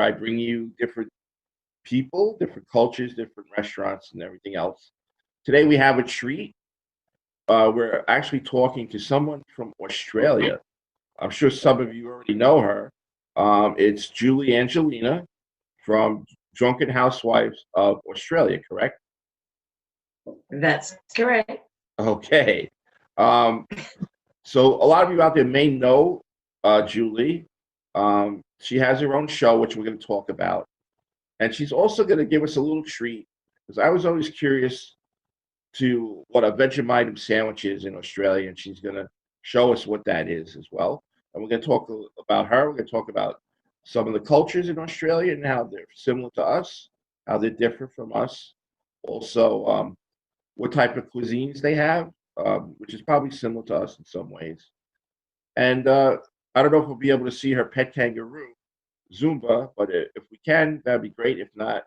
I bring you different people, different cultures, different restaurants, and everything else. Today we have a treat. We're actually talking to someone from Australia. I'm sure some of you already know her. It's Julie Angelina from Drunken Housewives of Australia, correct? That's correct. Okay. Um, so a lot of you out there may know Julie. She has her own show, which we're going to talk about. And she's also going to give us a little treat because I was always curious to what a Vegemite sandwich is in Australia, and she's going to show us what that is as well. And we're going to talk about her. We're going to talk about some of the cultures in Australia and how they're similar to us, how they're different from us. Also, what type of cuisines they have, which is probably similar to us in some ways. And I don't know if we'll be able to see her pet kangaroo, Zumba, but if we can, that'd be great. If not,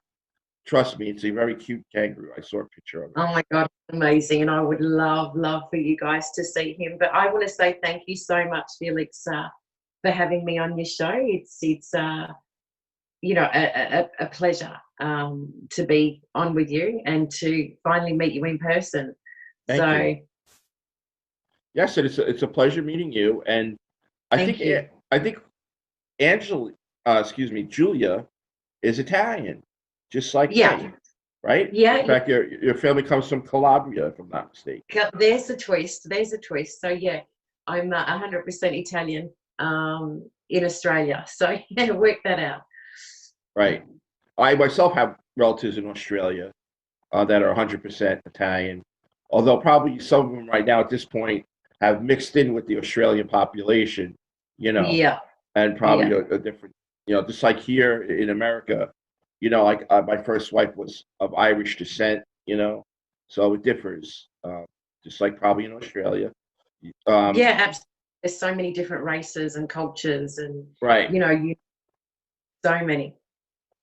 trust me, it's a very cute kangaroo. I saw a picture of it. Oh my God, amazing. And I would love for you guys to see him. But I want to say thank you so much, Felix, for having me on your show. It's you know, a pleasure to be on with you and to finally meet you in person. Thank you. Yes, it's a pleasure meeting you. And I think Julia is Italian, just like me, right? Yeah. In fact, your family comes from Calabria, if I'm not mistaken. There's a twist. So yeah, I'm 100% Italian in Australia. So yeah, work that out. Right. I myself have relatives in Australia that are 100% Italian, although probably some of them right now at this point have mixed in with the Australian population, Yeah. and probably a different, just like here in America, like my first wife was of Irish descent, so it differs, just like probably in Australia. Yeah, absolutely. There's so many different races and cultures and, right. So many.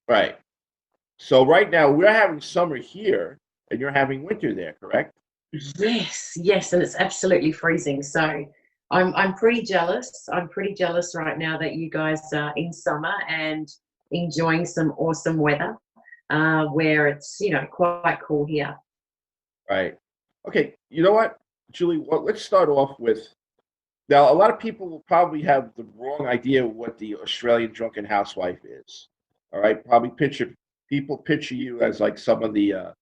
Right. So right now we're having summer here and you're having winter there, correct? Yes, and it's absolutely freezing. So I'm pretty jealous. I'm pretty jealous right now that you guys are in summer and enjoying some awesome weather, where it's quite cool here. Right. Okay. You know what, Julie? Let's start off with. Now, a lot of people will probably have the wrong idea of what the Australian drunken housewife is. All right, probably people picture you as like some of the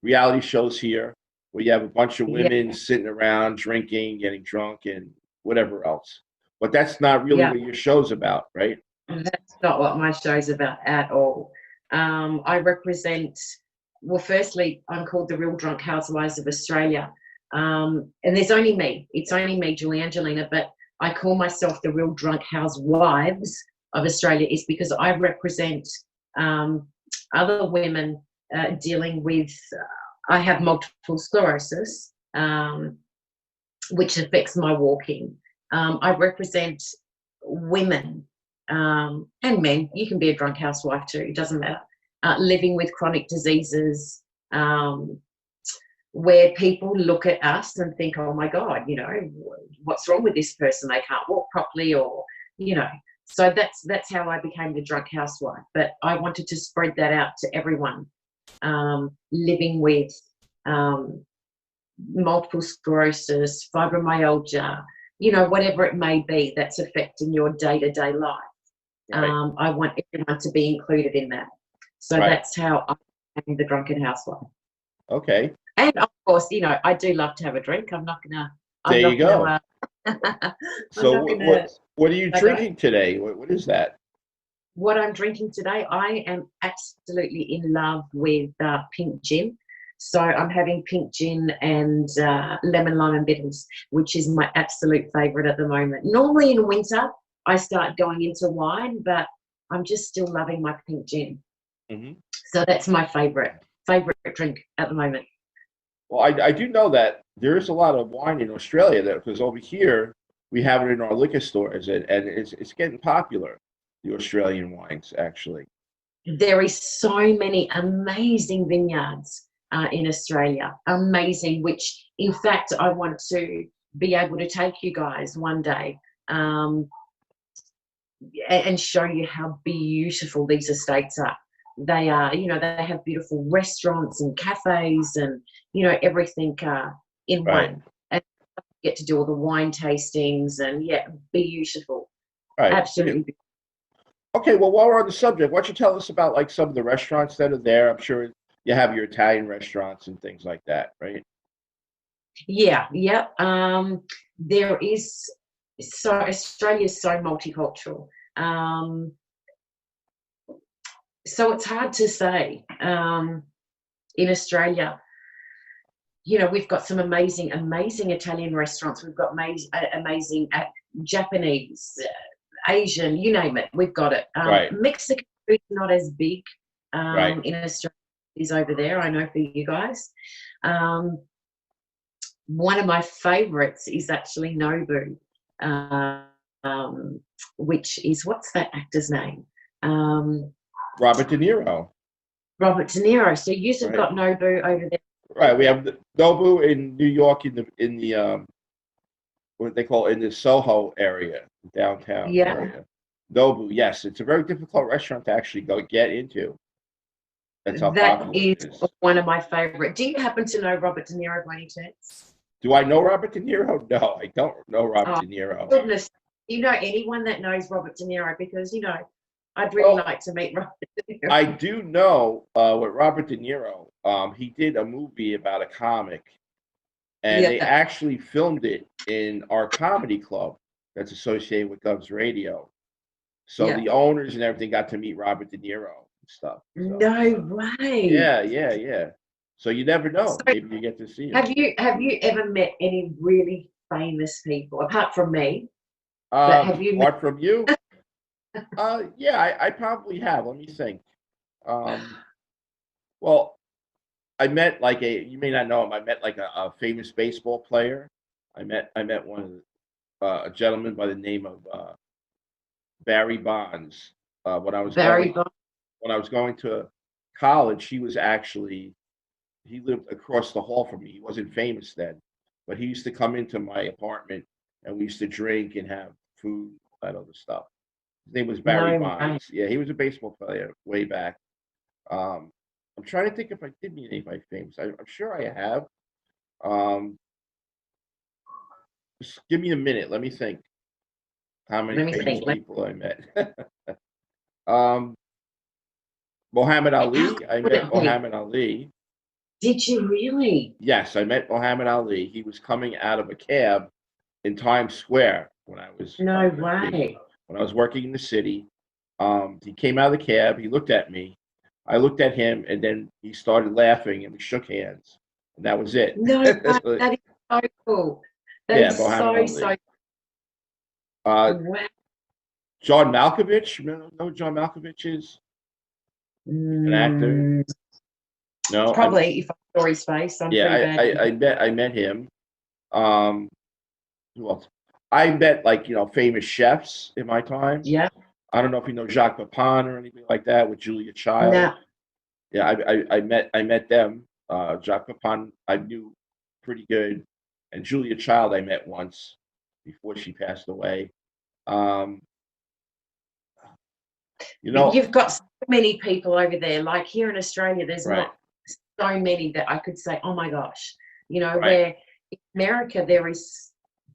reality shows here, where you have a bunch of women sitting around drinking, getting drunk, and whatever else. But that's not really what your show's about, right? That's not what my show's about at all. I represent. Well, firstly, I'm called the Real Drunk Housewives of Australia. And there's only me. It's only me, Julie Angelina, but I call myself the Real Drunk Housewives of Australia is because I represent other women dealing with, I have multiple sclerosis, which affects my walking. I represent women and men. You can be a drunk housewife too, it doesn't matter. Living with chronic diseases, where people look at us and think, oh my God, what's wrong with this person? They can't walk properly, or, so that's how I became the drunk housewife. But I wanted to spread that out to everyone living with multiple sclerosis, fibromyalgia, whatever it may be that's affecting your day-to-day life. Right. I want everyone to be included in that. So that's how I became the drunken housewife. Okay. And of course, I do love to have a drink. I'm not gonna. There you go. So what are you drinking today? What is that? What I'm drinking today, I am absolutely in love with pink gin. So I'm having pink gin and lemon, lime and bitters, which is my absolute favourite at the moment. Normally in winter, I start going into wine, but I'm just still loving my pink gin. Mm-hmm. So that's my favourite drink at the moment. Well, I do know that there is a lot of wine in Australia, because over here we have it in our liquor stores, and it's getting popular, the Australian wines, actually. There is so many amazing vineyards in Australia, amazing, which in fact I want to be able to take you guys one day. and show you how beautiful these estates are. They are, they have beautiful restaurants and cafes and, everything in Right. one. And you get to do all the wine tastings and, yeah, beautiful. Right. Absolutely beautiful. Okay, well, while we're on the subject, why don't you tell us about like some of the restaurants that are there? I'm sure you have your Italian restaurants and things like that, right? Yeah, yeah. There is, so Australia is so multicultural. Um, so it's hard to say. In Australia, we've got some amazing, amazing Italian restaurants. We've got amazing Japanese, Asian, you name it. We've got it. Right, Mexican food's not as big right. in Australia as it is over there. I know for you guys. Um, One of my favorites is actually Nobu, um, which is, what's that actor's name? Um, Robert De Niro, Robert De Niro. So you've right? got Nobu over there. Right. We have the Nobu in New York in the what they call in the Soho area, downtown Yeah, area. Nobu, yes, it's a very difficult restaurant to actually go get into. That's how that popular is it is. one of my favorite. Do you happen to know Robert De Niro by any chance? Do I know Robert De Niro? No, I don't know Robert Oh, De Niro. goodness. You know anyone that knows Robert De Niro? Because, I'd really Well, like to meet Robert De Niro. I do know with Robert De Niro, he did a movie about a comic, and they Yeah. actually filmed it in our comedy club that's associated with Govsradio. So Yeah. the owners and everything got to meet Robert De Niro and stuff. So No way. yeah, yeah, yeah. So you never know. So Maybe you get to see him. have you ever met any really famous people apart from me? But have you met? Apart from you, yeah, I probably have. Let me think. Um, well, I met like you may not know him. I met like a famous baseball player. I met one of a gentleman by the name of Barry Bonds. When I was Barry going Bonds? when I was going to college, he lived across the hall from me. He wasn't famous then, but he used to come into my apartment and we used to drink and have food, that other stuff. His name was Barry No way. Bonds. Yeah, he was a baseball player way back. Um, I'm trying to think if I did meet anybody famous. I'm sure I have. Um, just give me a minute. Let me think how many Let me famous think. people I met. um, Muhammad How Ali. I could met it be? Muhammad Ali. Did you really? Yes, I met Muhammad Ali. He was coming out of a cab in Times Square when I was No working way. in the city. He came out of the cab. He looked at me. I looked at him, and then he started laughing, and we shook hands, and that was it. No way. That is so cool. That Yeah, is Muhammad so Ali. Uh, wow. John Malkovich. You know who John Malkovich is? An actor. Mm, No, probably if I saw his face, I'm pretty yeah, bad with I met him. Um, who else? I met like famous chefs in my time. yeah. I don't know if you know Jacques Pepin or anything like that with Julia Child. No. Yeah, I met them. Jacques Pepin I knew pretty good, and Julia Child I met once before she passed away. Um, you know, You've got so many people over there. Like here in Australia, there's right, not so many that I could say, oh my gosh, right. where in America there is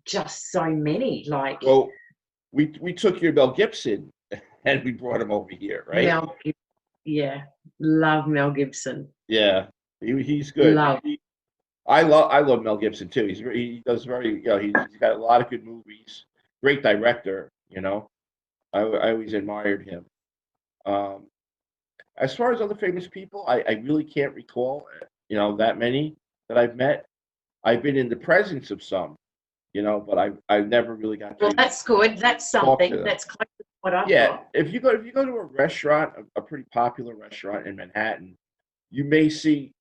just so many. Like Well, we took your Mel Gibson and we brought him over here, right? Mel Gibson. Yeah, love Mel Gibson. Yeah, he's good. Love. I love Mel Gibson too. He does very he's got a lot of good movies. Great director. I always admired him. Um, as far as other famous people, I really can't recall that many that I've met. I've been in the presence of some, but I've never really got Well, to that's good. That's talk to something. them. That's close to what I've Yeah, got. if you go to a restaurant, a pretty popular restaurant in Manhattan, you may see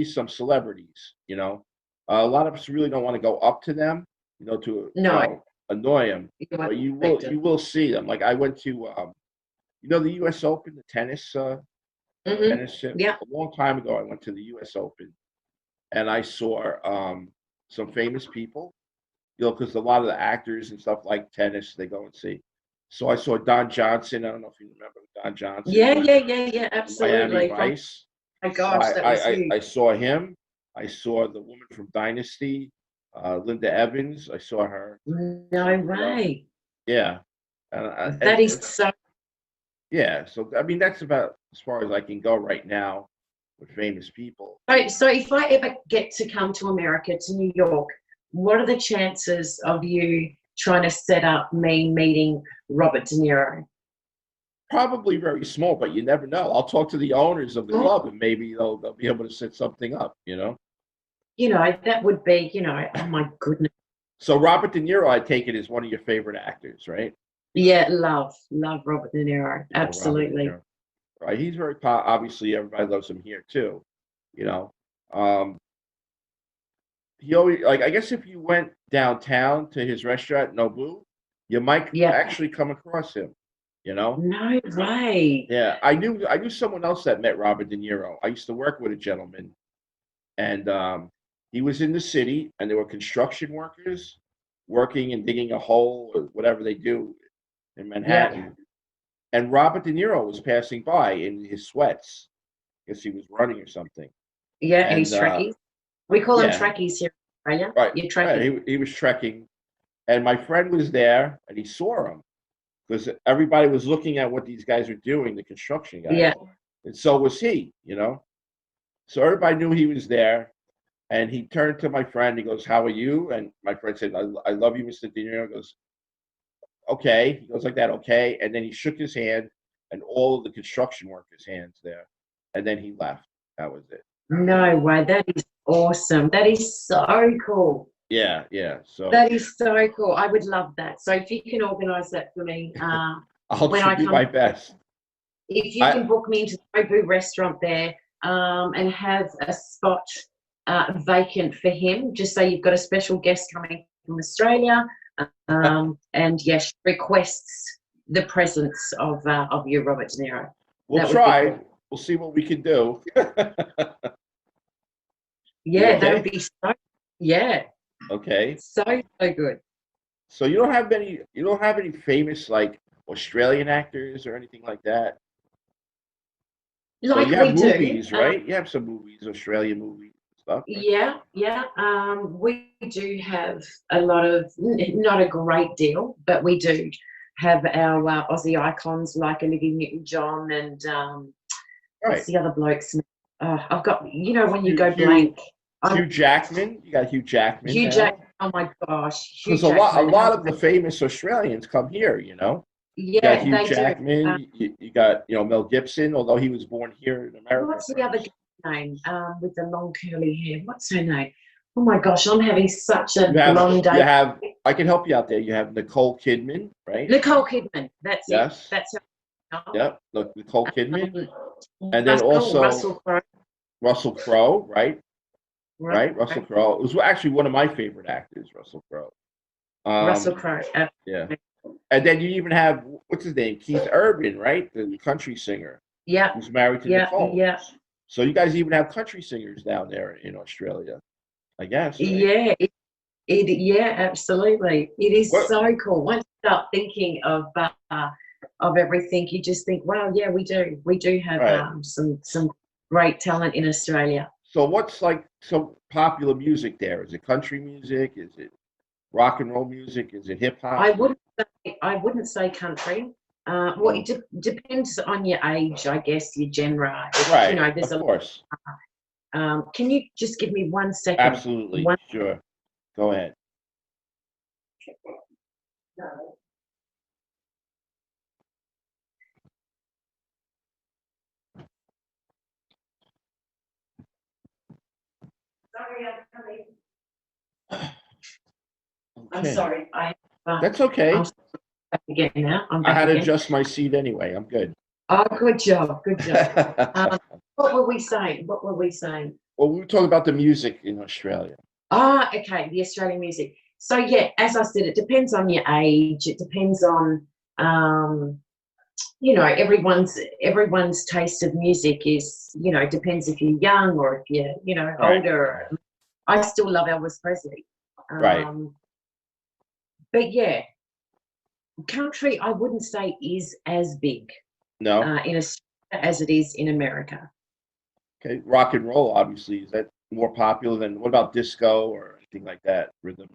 some celebrities. A lot of us really don't want to go up to them, to No, annoy them, you won't but you will expect you it. will see them. Like I went to the U.S. Open, the tennis Yeah. a long time ago. I went to the U.S. Open and I saw some famous people. Because a lot of the actors and stuff like tennis, they go and see. So I saw Don Johnson. I don't know if you remember Don Johnson. Yeah, From Miami absolutely. From, Vice. my So gosh, that was huge. I saw him. I saw the woman from Dynasty, Linda Evans. I saw her. No way. Yeah. That is so. Yeah. So I mean, that's about as far as I can go right now with famous people. So if I ever get to come to America, to New York, what are the chances of you trying to set up me meeting Robert De Niro? Probably very small, but you never know. I'll talk to the owners of the club, and maybe they'll be able to set something up. That would be, oh my goodness. So Robert De Niro, I take it, is one of your favorite actors, right? Yeah, love Robert De Niro. You know, Robert De Absolutely. Niro. Right. He's very obviously everybody loves him here too. You know, um, he always like I guess if you went downtown to his restaurant Nobu, you might Yeah. actually come across him. No way. Yeah, I knew someone else that met Robert De Niro. I used to work with a gentleman, and he was in the city, and there were construction workers working and digging a hole or whatever they do in Manhattan. And Robert De Niro was passing by in his sweats. I guess he was running or something. Yeah, And he's trackies. We call them yeah, trackies here in Australia. right. You're Right. tracking. He was trekking, and my friend was there, and he saw him because everybody was looking at what these guys were doing, the construction guys, Yeah. and so was he. So everybody knew he was there, and he turned to my friend. He goes, "How are you?" And my friend said, "I love you, Mr. De Niro." He goes, "Okay." He goes like that, "Okay," and then he shook his hand, and all of the construction workers' hands there, and then he left. That was it. No way. That is awesome. That is so cool. Yeah, yeah. So That is so cool. I would love that. So if you can organise that for me, I'll when I do come, my best. if you can book me into the Nobu restaurant there, and have a spot vacant for him, just say you've got a special guest coming from Australia, and yes, requests the presence of you, Robert De Niro. We'll That would be try. cool. We'll see what we can do. Yeah, okay? that would be so. Yeah, Okay. so good. So you don't have any famous like Australian actors or anything like that? So Like you we have do. movies, right? You have some movies, Australian movies and stuff. Right? Yeah. We do have a lot of, not a great deal, but we do have our Aussie icons like Olivia Newton-John and what's the other blokes? I've got, when you go blank. Hugh Jackman. You got Hugh Jackman. Hugh Jackman. Oh my gosh. Because a lot of the famous Australians come here. You Yeah, got Hugh they Jackman. You got Mel Gibson, although he was born here in America. What's the other name with the long curly hair? What's her name? Oh my gosh, I'm having such a long day. I can help you out there. You have Nicole Kidman, right? Nicole Kidman. That's yes. it. That's her. Yep. Nicole Kidman. And then also Russell Crowe, right? Right. Russell Crowe. It was actually one of my favorite actors, Russell Crowe. Russell Crowe. Yeah. And then you even have, what's his name? Keith Urban, right? The country singer. Yeah. Who's married to Nicole. Yeah. So you guys even have country singers down there in Australia, I guess. Right? Yeah. Yeah, absolutely. It is so cool. Once you start thinking of everything, you just think, wow, yeah, we do have some great talent in Australia. So what's like some popular music there? Is it country music? Is it rock and roll music? Is it hip hop? I wouldn't say country. Well, it depends on your age, I guess, your genre. Right. There's of course. Can you just give me 1 second? Absolutely. Sure. Go ahead. I'm sorry. That's okay. I'm again now. I had to adjust my seat anyway. I'm good. Oh, good job. Good job. What were we saying? Well, we were talking about the music in Australia. Okay. The Australian music. So, yeah, as I said, it depends on your age. It depends on, everyone's taste of music is, depends if you're young or if you're, older. I still love Elvis Presley. Right. But, yeah, country, I wouldn't say is as big No. in Australia as it is in America. Okay. Rock and roll, obviously, is that more popular than what about disco or anything like that? Rhythm,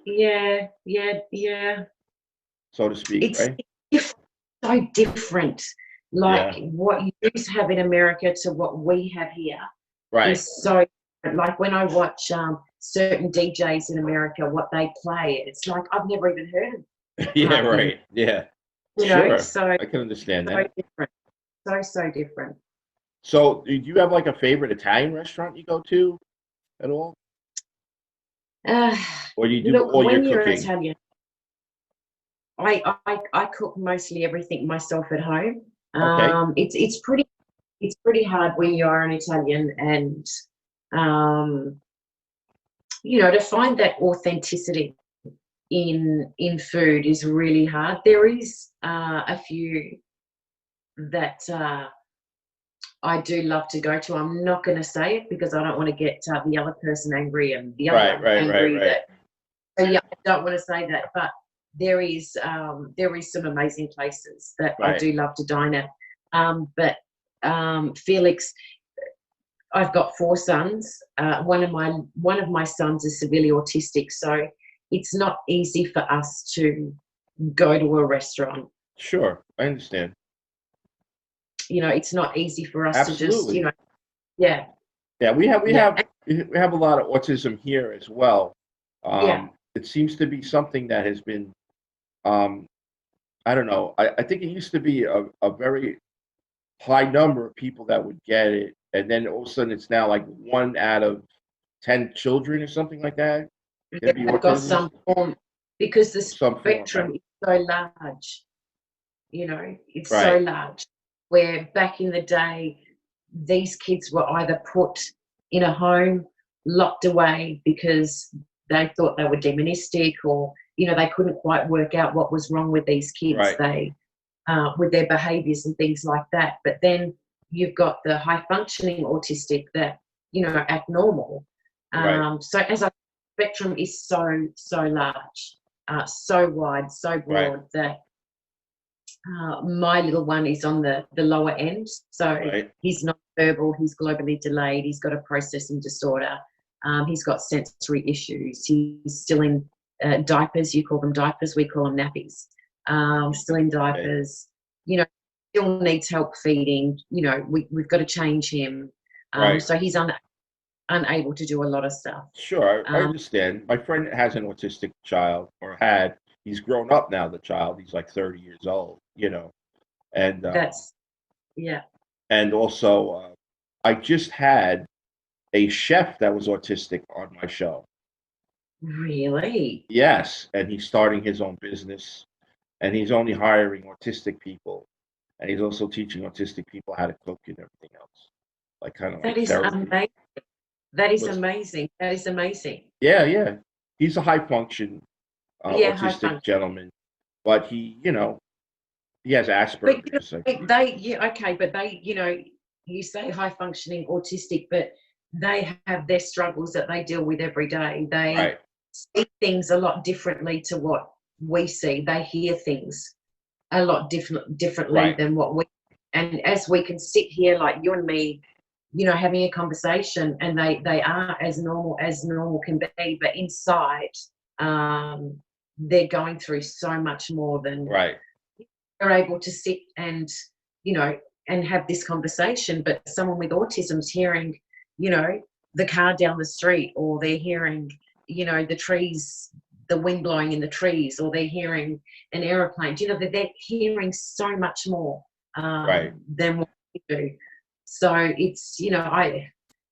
Yeah, yeah, yeah. so to speak, It's right? so different. Like Yeah. what you used to have in America to what we have here Right. is so different. Like when I watch certain DJs in America, what they play, it's like I've never even heard of Yeah. in, Right. Yeah. you know, Sure. so I can understand so that. different. So different. So, do you have like a favorite Italian restaurant you go to at all, Uh, or do you do look, all your when you're cooking? Italian, I cook mostly everything myself at home. Okay. It's pretty hard when you are an Italian and um, to find that authenticity in food is really hard. There is a few that I do love to go to. I'm not going to say it because I don't want to get the other person angry and the other Right. one Right. Right. angry. Right. That so yeah, I don't want to say that, but there is some amazing places that I Right. do love to dine at. But Felix, I've got 4 sons. One of my sons is severely autistic, so it's not easy for us to go to a restaurant. Sure. I understand. It's not easy for us to just, Absolutely. yeah, Yeah. We have we yeah, have we have a lot of autism here as well. yeah. It seems to be something that has been. Um, I don't know. I think it used to be a very high number of people that would get it, and then all of a sudden it's now like 1 out of 10 children or something like that Yeah, can be they've got autism, some form because the some form, right? spectrum is so large. It's so Right, large. Where back in the day, these kids were either put in a home, locked away because they thought they were demonistic, or they couldn't quite work out what was wrong with these kids. right, They with their behaviours and things like that. But then you've got the high functioning autistic that act normal. right, So as a spectrum is so large, so wide, so right, broad that my little one is on the lower end. So right. he's not verbal, he's globally delayed, he's got a processing disorder, he's got sensory issues, he's still in diapers. You call them diapers, we call them nappies. Still in Okay. diapers, you know, still needs help feeding. We've got to change him. Right. So he's unable to do a lot of stuff. Sure, I Um, understand. My friend has an autistic child, or had. He's grown up now. The child, he's like 30 years old. And that's, yeah, also, I just had a chef that was autistic on my show. really. Yes, and he's starting his own business, and he's only hiring autistic people, and he's also teaching autistic people how to cook and everything else, like kind of That like is therapy. amazing. That is But amazing. That is amazing. yeah, yeah, he's a high function Yeah, high autistic function. gentleman, but he has But Asperger's. yeah, okay, but you say high functioning autistic, but they have their struggles that they deal with every day. They Right, see things a lot differently to what we see. They hear things a lot differently right, than what we. And as we can sit here like you and me, having a conversation, and they are as normal can be, but inside, um, they're going through so much more than right, are able to sit you know and have this conversation. But someone with autism's hearing you know the car down the street, or they're hearing the trees, the wind blowing in the trees, or they're hearing an aeroplane. That they're hearing so much more right. than what we do. So it's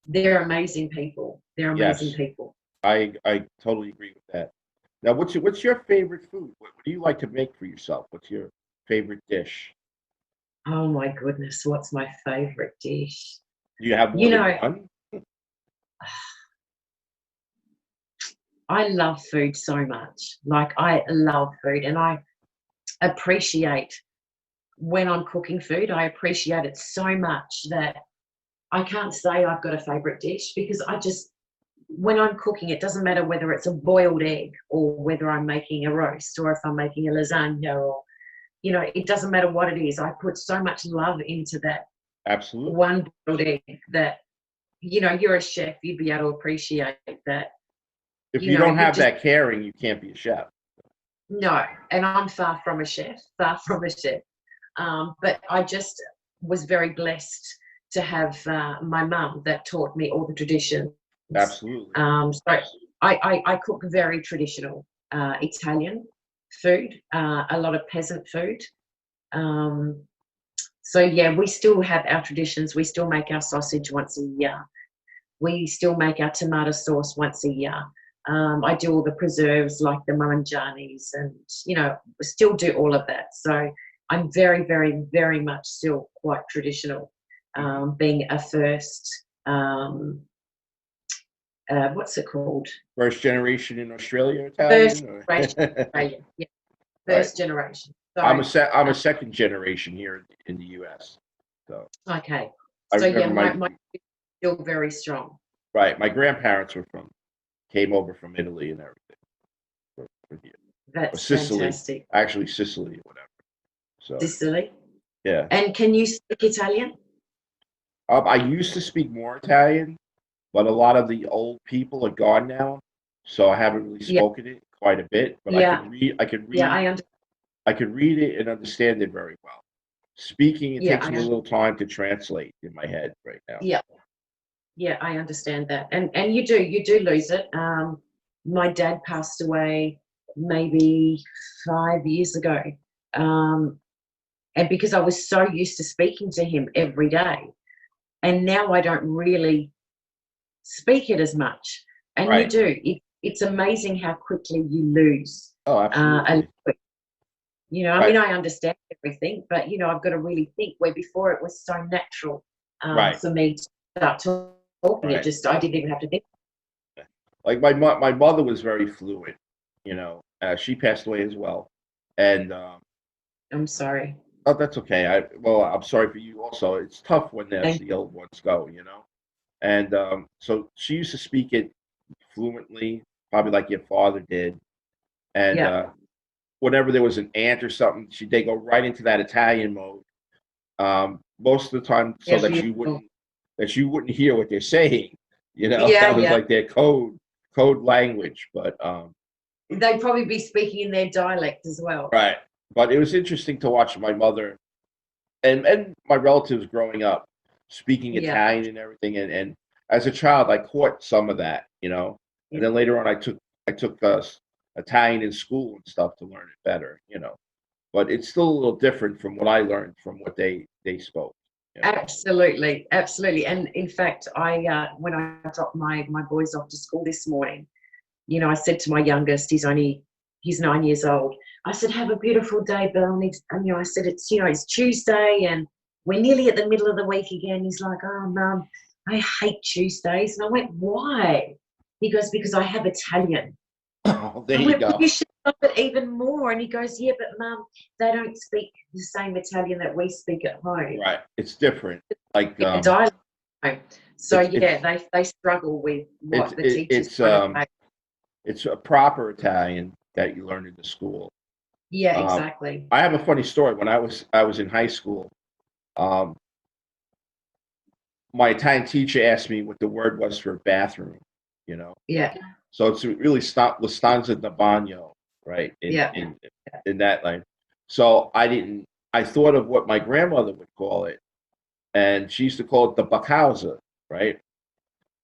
they're amazing people. They're amazing Yes, people. I totally agree with that. Now, what's your favorite food? What do you like to make for yourself? What's your favorite dish? Oh my goodness, what's my favorite dish? Do you have more you than know one? I love food so much. Like, I love food, and I appreciate when I'm cooking food. I appreciate it so much that I can't say I've got a favorite dish, because when I'm cooking, it doesn't matter whether it's a boiled egg or whether I'm making a roast or if I'm making a lasagna or, it doesn't matter what it is. I put so much love into that Absolutely. one boiled egg that, you're a chef, you'd be able to appreciate that. If you don't have that caring, you can't be a chef. No, and I'm far from a chef, far from a chef. But I just was very blessed to have my mum that taught me all the traditions. Absolutely. So I cook very traditional Italian food, a lot of peasant food. So yeah, we still have our traditions. We still make our sausage once a year. We still make our tomato sauce once a year. I do all the preserves like the marangianis and, still do all of that. So I'm very, very, very much still quite traditional, being a first, what's it called? First generation in Australia Italian? First generation Australian, yeah. First generation. So, I'm a second generation here in the U.S. So okay. So yeah, my still very strong. Right. My grandparents came over from Italy and everything. That's Sicily, fantastic. actually Sicily or whatever. So Sicily? Yeah. And can you speak Italian? I used to speak more Italian, but a lot of the old people are gone now, so I haven't really spoken it quite a bit. But I can read. I can read it and understand it very well. Speaking, it takes me a little time to translate in my head right now. Yeah, I understand that, and you do lose it. My dad passed away maybe 5 years ago, and because I was so used to speaking to him every day, and now I don't really speak it as much. And you do. It's amazing how quickly you lose. Oh, absolutely. I mean, I understand everything, but I've got to really think. Where before it was so natural for me to start talking. It just I didn't even have to think. Like my mother was very fluent. She passed away as well, and I'm sorry. Oh, that's okay. I'm sorry for you also. It's tough when the old ones go. And so she used to speak it fluently, probably like your father did. And whenever there was an aunt or something, they go right into that Italian mode. Most of the time, so that you wouldn't hear what they're saying. That was like their code language. But they'd probably be speaking in their dialect as well. Right. But it was interesting to watch my mother and my relatives growing up speaking Italian and everything. And as a child, I caught some of that, and then later on, I took Italian in school and stuff to learn it better, But it's still a little different from what I learned from what they spoke. Absolutely, absolutely. And in fact, when I dropped my boys off to school this morning, I said to my youngest, he's 9 years old. I said, "Have a beautiful day, Bill." And I said, it's Tuesday and we're nearly at the middle of the week again. He's like, "Oh, Mum, I hate Tuesdays." And I went, "Why?" He goes, "Because I have Italian." Oh, there you go. You should love it even more. And he goes, "Yeah, but Mum, they don't speak the same Italian that we speak at home." Right. It's different. Like dialect. So they struggle with what the teachers it's a proper Italian that you learn in the school. Yeah, exactly. I have a funny story. When I was in high school, my Italian teacher asked me what the word was for bathroom. Yeah. So it's really la stanza da bagno, right? In that line. So I thought of what my grandmother would call it, and she used to call it the bacausa, right?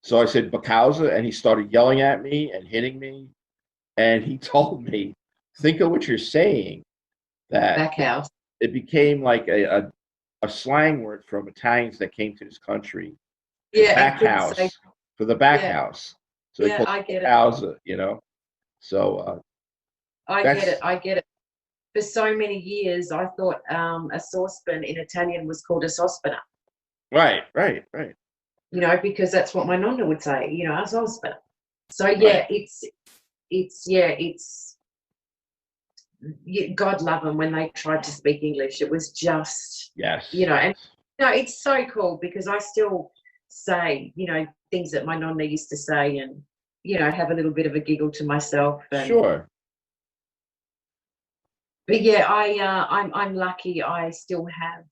So I said bacausa, and he started yelling at me and hitting me, and he told me, "Think of what you're saying." That backhouse. It became like a slang word from Italians that came to this country. Yeah, back house for the back house. So they call I get it. Bacausa, So I get it. For so many years, I thought a saucepan in Italian was called a saucepana. Right. Because that's what my nonna would say. A saucepan. So God love them when they tried to speak English. It was just it's so cool because I still say things that my nonna used to say, and have a little bit of a giggle to myself. Sure. But yeah, I'm lucky. I still have,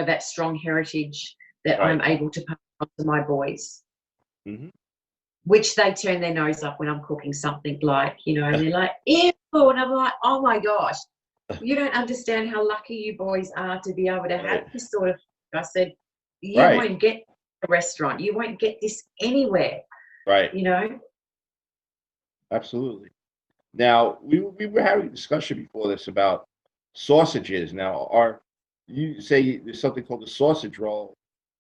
that strong heritage that Right. I'm able to pass on to my boys, Hmm. which they turn their nose up when I'm cooking something and they're like, ew, and I'm like, oh my gosh, you don't understand how lucky you boys are to be able to have Right. this sort of. I said, you Right. won't get a restaurant, you won't get this anywhere, Right. you know. Absolutely. Now, we were having a discussion before this about sausages. Now, you say there's something called a sausage roll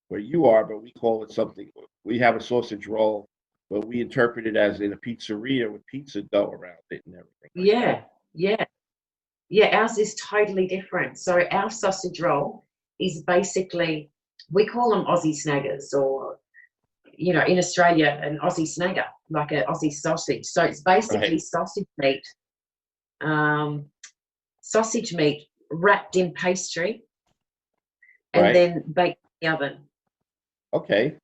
where you are, but we call it something. We have a sausage roll, but we interpret it as in a pizzeria with pizza dough around it and everything like that. Yeah, yeah, yeah. Ours is totally different. So our sausage roll is basically, we call them Aussie snaggers, or in Australia, an Aussie snagger, like an Aussie sausage. So it's basically Right. um, sausage meat wrapped in pastry and Right. then baked in the oven. Okay.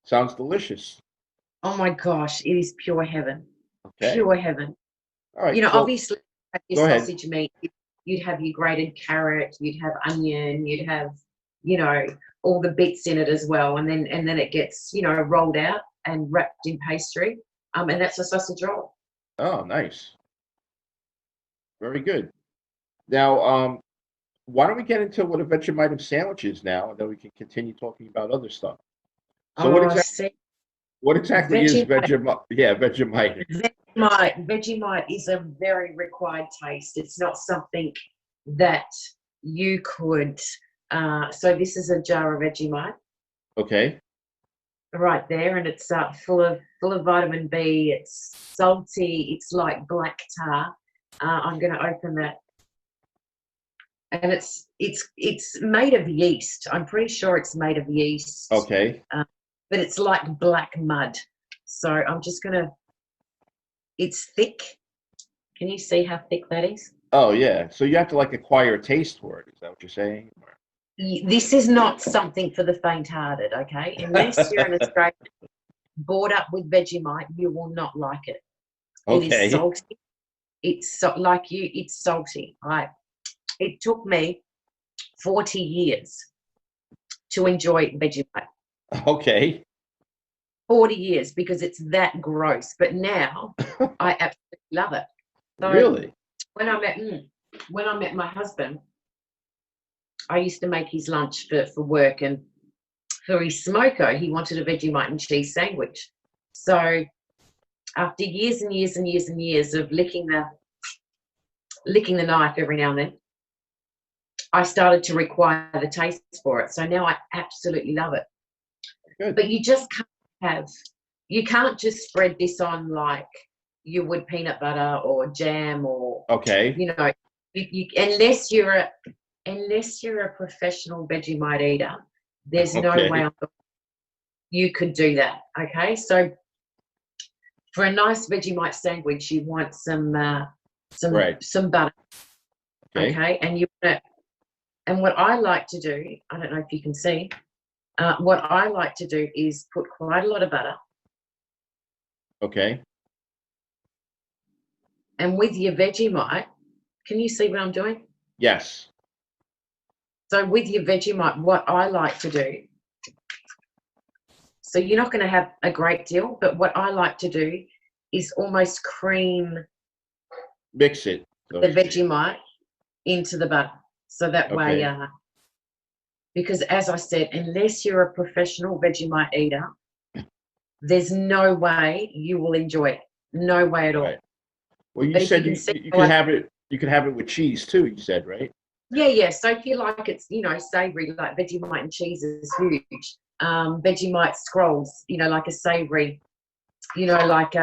Sounds delicious. Oh my gosh, it is pure heaven, Okay. pure heaven. All right. So Obviously, your go ahead. sausage meat, you'd have your grated carrot, you'd have onion, you'd have, you know, all the bits in it as well, and then it gets, rolled out and wrapped in pastry, and that's a sausage roll. Oh, nice. Very good. Now, why don't we get into what a Vegemite sandwich is now, and then we can continue talking about other stuff. So Oh, see, what exactly is Vegemite, Vegemite? Yeah, Vegemite. Vegemite is a very required taste. It's not something that you could. So this is a jar of Vegemite Okay. right there, and it's full of vitamin B. It's salty. It's like black tar. I'm going to open that, and it's made of yeast. I'm pretty sure it's made of yeast, Okay. but it's like black mud. So I'm just going to. It's thick. Can you see how thick that is? Oh, yeah. So you have to like acquire a taste for it. Is that what you're saying? This is not something for the faint-hearted, okay? Unless you're an Australian brought up with Vegemite, you will not like it. It is Okay. salty. It's it's salty. It took me 40 years to enjoy Vegemite. Okay. 40 years, because it's that gross. But now I absolutely love it. So Really? when I met my husband, I used to make his lunch for work, and for his smoker, he wanted a Vegemite and cheese sandwich. So after years and years and years and years of licking the knife every now and then, I started to require the taste for it. So now I absolutely love it. Good. But you can't just spread this on like you would peanut butter or jam, or Okay. unless you're a professional Vegemite eater, there's no way Okay. you could do that. Okay, so for a nice Vegemite sandwich, you want some Right. butter. Okay. Okay, and what I like to do, I don't know if you can see, what I like to do is put quite a lot of butter, Okay. and with your Vegemite, can you see what I'm doing? Yes. So with your Vegemite, what I like to do, so you're not going to have a great deal, but what I like to do is almost cream Mix it. So the to speak. Vegemite into the butter. So that way, Okay. because as I said, unless you're a professional Vegemite eater, there's no way you will enjoy it. No way at all. Right. Well, you But if you said can you see, you could have it. You could have it with cheese too. You said, right? yeah. So if you like, it's savoury, like Vegemite and cheese is huge. Vegemite scrolls, like a savoury, like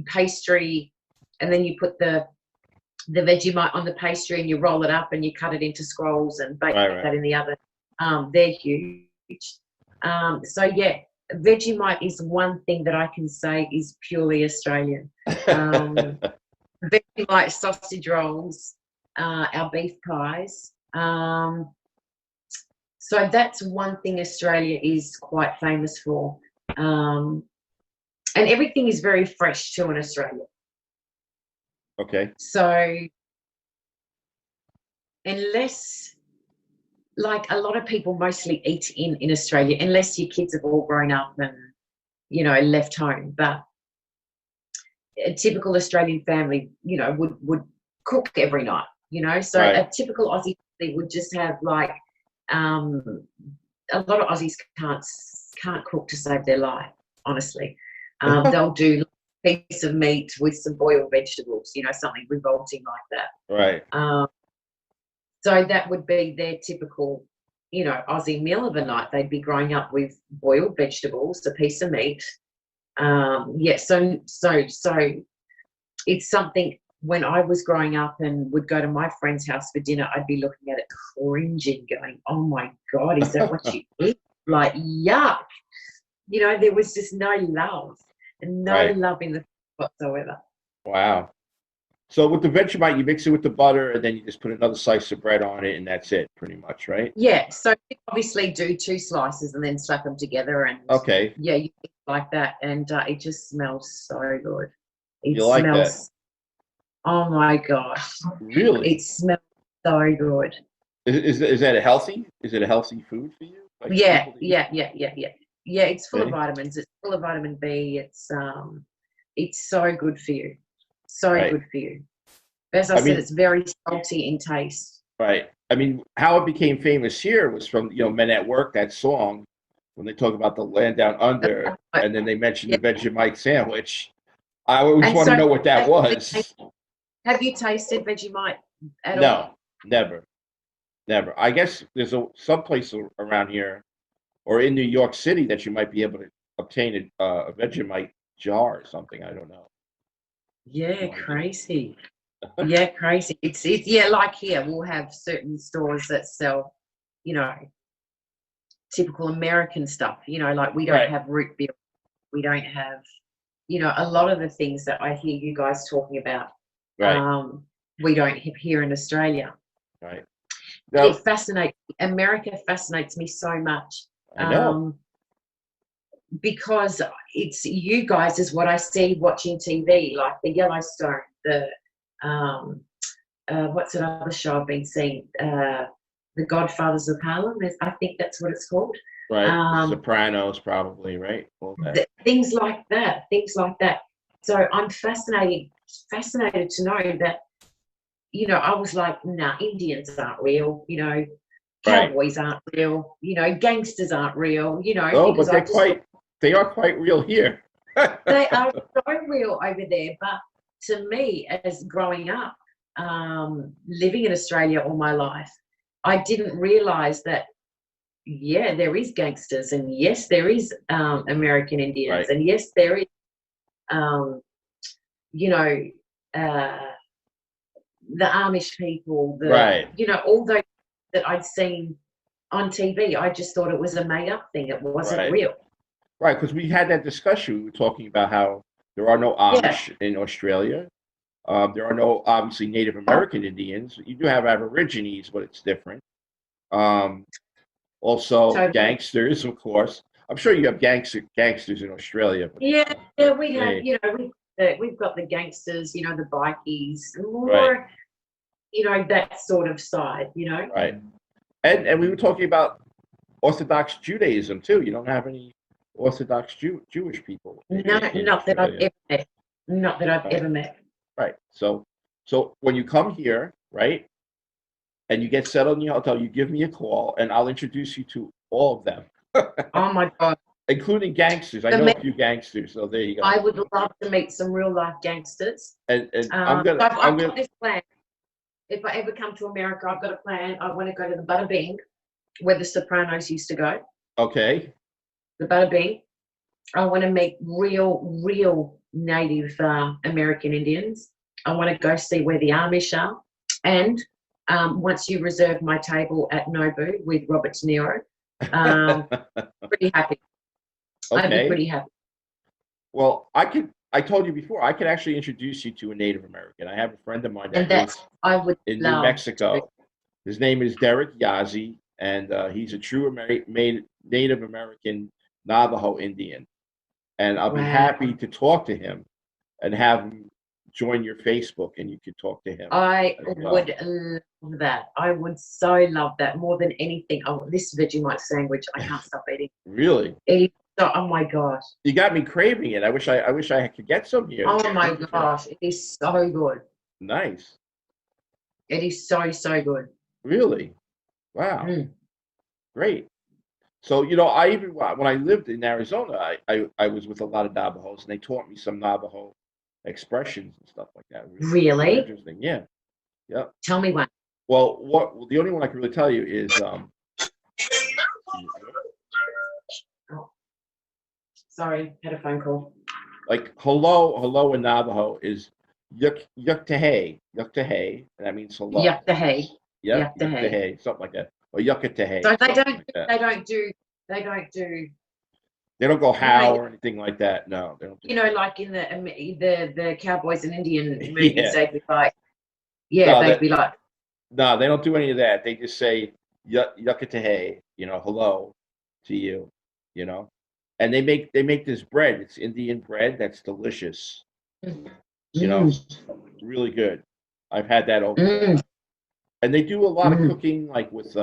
pastry, and then you put the Vegemite on the pastry and you roll it up and you cut it into scrolls and bake Right. that Right. in the oven. They're huge. So yeah, Vegemite is one thing that I can say is purely Australian. Vegemite sausage rolls, our beef pies. So that's one thing Australia is quite famous for. and everything is very fresh too in Australia. Okay. So unless, like a lot of people mostly eat in Australia, unless your kids have all grown up and, you know, left home. But a typical Australian family, you know, would cook every night, you know. So Right. a typical Aussie family would just have like, a lot of Aussies can't cook to save their life, honestly. They'll do a piece of meat with some boiled vegetables, you know, something revolting like that. Right. So that would be their typical, you know, Aussie meal of a night. They'd be growing up with boiled vegetables, a piece of meat. Yeah, so it's something. When I was growing up and would go to my friend's house for dinner, I'd be looking at it cringing, going, "Oh my God, is that what you eat?" Like, yuck. You know, there was just no love and no Right. love in the whatsoever. Wow. So with the Vegemite, you mix it with the butter, and then you just put another slice of bread on it, and that's it, pretty much, right? Yeah, so you obviously do 2 slices and then slap them together, and Okay. yeah, you eat like that, and it just smells so good. It You like that? smells, oh my gosh, Really? it smells so good. Is that a healthy? Is it a healthy food for you? Like for Yeah, people to eat? yeah, yeah, yeah, yeah. Yeah, it's full of Okay. vitamins. It's full of vitamin B. It's so good for you. So Right. good for you. As I I said, mean, it's very salty in taste. right. I mean, how it became famous here was from, Men at Work, that song, when they talk about the land down under, and then they mentioned Yeah. the Vegemite sandwich. I always And want to so know what that was. have you tasted Vegemite at all? No, never, never. I guess there's some place around here or in New York City that you might be able to obtain a Vegemite jar or something. I don't know. Yeah, No idea. crazy. Yeah, crazy. It's yeah, like here we'll have certain stores that sell, you know, typical American stuff. You know, like we don't Right, have root beer. We don't have, you know, a lot of the things that I hear you guys talking about. right, Um, we don't have here in Australia. right. It Now, fascinates America fascinates me so much. I know. Um, because it's you guys is what I see watching TV, like the Yellowstone, the what's another show I've been seeing? The Godfathers of Harlem. I think that's what it's called. Right. The Um, Sopranos, probably, right? All that. things like that. Things like that. So I'm fascinated to know that, you know, I was like, nah, Indians aren't real, you know, Right. cowboys aren't real, you know, gangsters aren't real, you know, Oh, because but I just thought they are quite real here. they are so real over there. But to me, as growing up, living in Australia all my life, I didn't realize that, yeah, there is gangsters, and yes, there is American Indians, Right, and yes, there is, um, you know, uh, the Amish people, right, you know, all those that I'd seen on TV. I just thought it was a made up thing. It wasn't right, real. right. Because we had that discussion. We were talking about how there are no Yeah. Amish in Australia. There are no, obviously, Native American Indians. You do have Aborigines, but it's different. Um, Also, Totally. gangsters, of course. I'm sure you have gangsters in Australia, but it's Yeah, not yeah, the we have, same. you know, we've got the gangsters, you know, the bikies, Right, more, you know, that sort of side, you know. right. And we were talking about Orthodox Judaism too. You don't have any Orthodox Jewish people No, in not that I've Australia, ever met. Not that I've right? ever met. Right. So when you come here, right, and you get settled in your hotel, you give me a call, and I'll introduce you to all of them, Oh my God. including gangsters. I For know me, a few gangsters, so there you I go. would love to meet some real life gangsters. And So I've got this plan. If I ever come to America, I've got a plan. I want to go to the Bada Bing, where the Sopranos used to go. okay, The Bada Bing. I want to meet real Native American Indians. I want to go see where the Amish are. And once you reserve my table at Nobu with Robert De Niro, um, pretty happy. I'd be okay. pretty happy. Well, I told you before, I could actually introduce you to a Native American. I have a friend of mine And that that's, lives I would in New love to. Mexico. His name is Derek Yazzie, and he's a true Native American Navajo Indian. and I'll be Wow. happy to talk to him and have him join your Facebook, and you could talk to him I as well. would love that. I would so love that more than anything. Oh, this Vegemite sandwich, I can't stop eating. Really? Oh my gosh. You got me craving it. I wish I could get some here. Oh my gosh. It is so good. Nice. It is so, so good. Really? Wow. Mm. Great. So, you know, I even when I lived in Arizona, I was with a lot of Navajos, and they taught me some Navajo expressions and stuff like that. Really Really? interesting. Yeah. Yep. Tell me one. Well, the only one I can really tell you is Oh, sorry, had a phone call. like hello in Navajo is yuk tahay, and that means hello. Yuck the hay. Yep, Yuck the hay. tahay, something like that, or yucca So something like that. they don't do They don't go how know, or anything like that. No, they don't. you know, like in the Cowboys and Indian movies, Yeah. they'd be like, yeah, No, they'd be like, no, they don't do any of that. They just say yucca tahay, you know, hello to you, you know. And they make this bread. It's Indian bread that's delicious. You know, really good. I've had that over there. And they do a lot of cooking, like with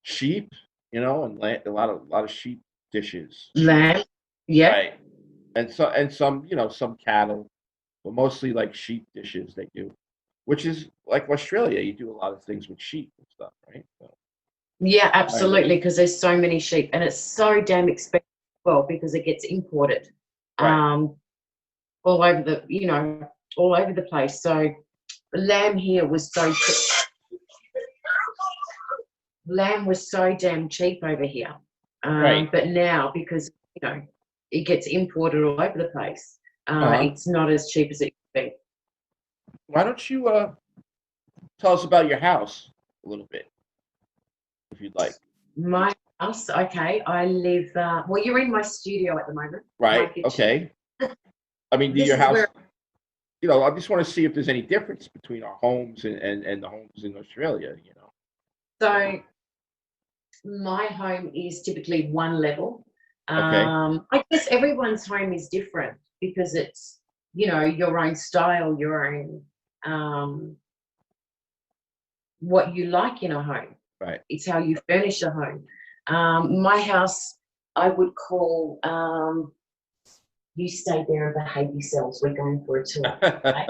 sheep, you know, and a lot of sheep dishes. lamb. Yeah. Right. And some, you know, some cattle, but mostly like sheep dishes they do, which is like Australia. You do a lot of things with sheep and stuff, right? So, Yeah, absolutely, because there's so many sheep and it's so damn expensive as well because it gets imported right. all over the, you know, all over the place. So lamb here was lamb was so damn cheap over here. Right. But now because, you know, it gets imported all over the place, Uh-huh. it's not as cheap as it could be. Why don't you tell us about your house a little bit, if you'd like? My house, okay. I live, well, you're in my studio at the moment. My Right. kitchen. Okay. I mean, do This your is house, where, you know, I just want to see if there's any difference between our homes and the homes in Australia, you know. so my home is typically one level. Okay. I guess everyone's home is different because it's, you know, your own style, your own, what you like in a home. Right. It's how you furnish a home. My house, I would call, you stay there and behave yourselves. We're going for a tour. Okay?